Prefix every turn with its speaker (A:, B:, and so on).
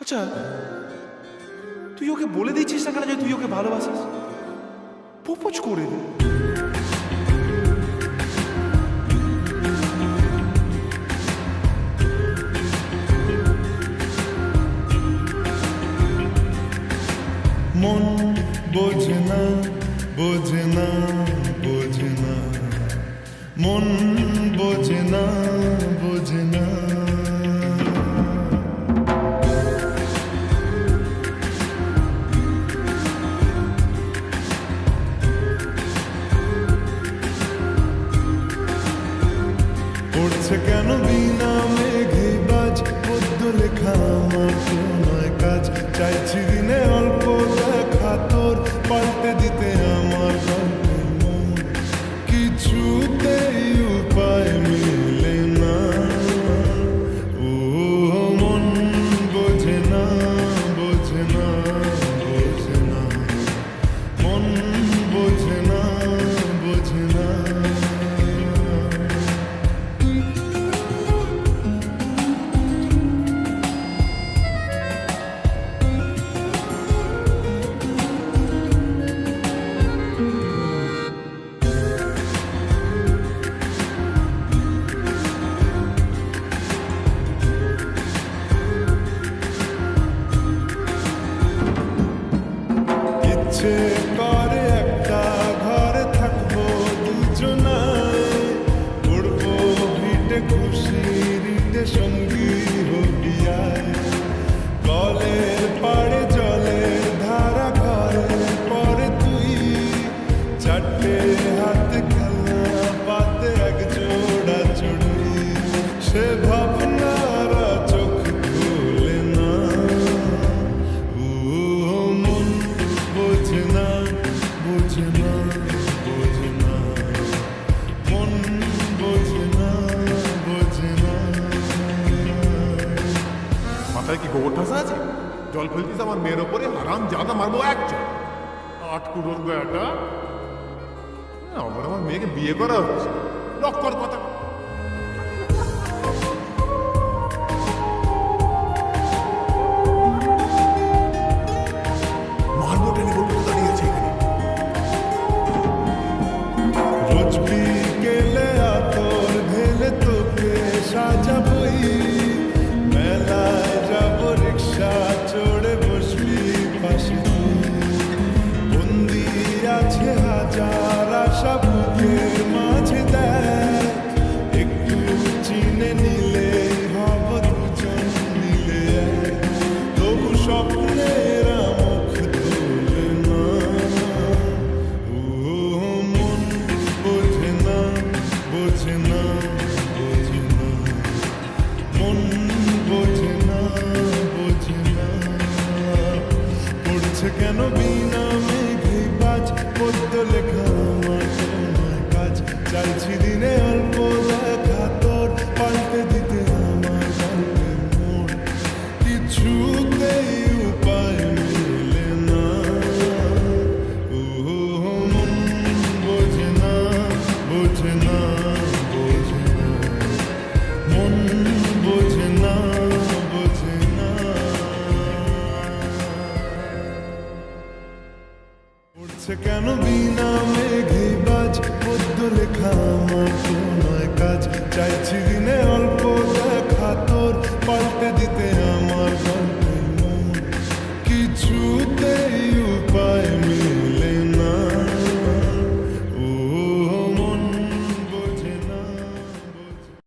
A: আচ্ছা, তুই ওকে বলে দিচ্ছিস না কেন যে তুই ওকে ভালোবাসিস? প্রপোজ করে দে।
B: মন বোঝে না, বোঝে না, বোঝে না, মন বোঝে না, বোঝে না। পড়ছে কেন বিনা মেঘে বাজ, পদ্য লেখা আমার তো নয় কাজ। চাইছি দিনে অল্প দেখা তোর, পাল্টে দিতে আমার গল্পের মন। কিছুতেই উপায় মিলে না, ও মন বোঝে না, বোঝে না, বোঝে না, মন বোঝে না, বোঝে না। ইচ্ছে করে একটা ঘরে থাকবো দুজনায়, উড়বো ভিটে খুশি রিটে সঙ্গী হবিয়ায়। কলের পাড়ে জলের ধারা ঘরে পরে তুই, চারটে হাতে খেলনা পাতে এক জোড়া চুড়ি। সে ভাবনারা চোখ খুলে না, ও মন বোঝে না, বোঝে না, বোঝে না, মন বোঝে না, বোঝে না।
C: মাথায় কি গোবর ঠাসা আছে? জল ফেলতিস আমার মেয়ের ওপরে, হারাম জাদা মারবো এক চল। আটকুড়োর বেটা, আমার মেয়েকে বিয়ে করা হচ্ছে, লক্কর কথা। মারবো টেনে বলতে দাঁড়িয়েছে এখানে।
B: রোজ বিকেলে আতর ঢেলে তোকে সাজাবই, মেলায় যাবো রিক্সা চড়ে বসবি পাশে তুই। বন্দি আছে হাজার আশা বুকের মাঝে, দেখ একটু চিনে নিলে হব দুজন মিলে এক। তবু স্বপ্নেরা মুখ তোলে না, ও মন বোঝে না, বোঝে না, বোঝে না, মন বোঝে না, বোঝে না। পড়ছে কেন বিনা মেঘে বাজ, পদ্য লেখা আমার তো নয় কাজ। চাইছি দিনে অল্প দেখা তোর, পাল্টে দিতে আমার গল্পের মোড়। কিছুতেই উপায় মিলে না, ও মন বোঝে না, বোঝে না, বোঝে না, মন বোঝে না, বোঝে না। পড়ছে কেন বিনা মেঘে বাজ, পদ্য লেখা আমার তো নয় কাজ। চাইছি দিনে অল্প দেখা তোর, পাল্টে দিতে আমার গল্পের মন। কিছুতেই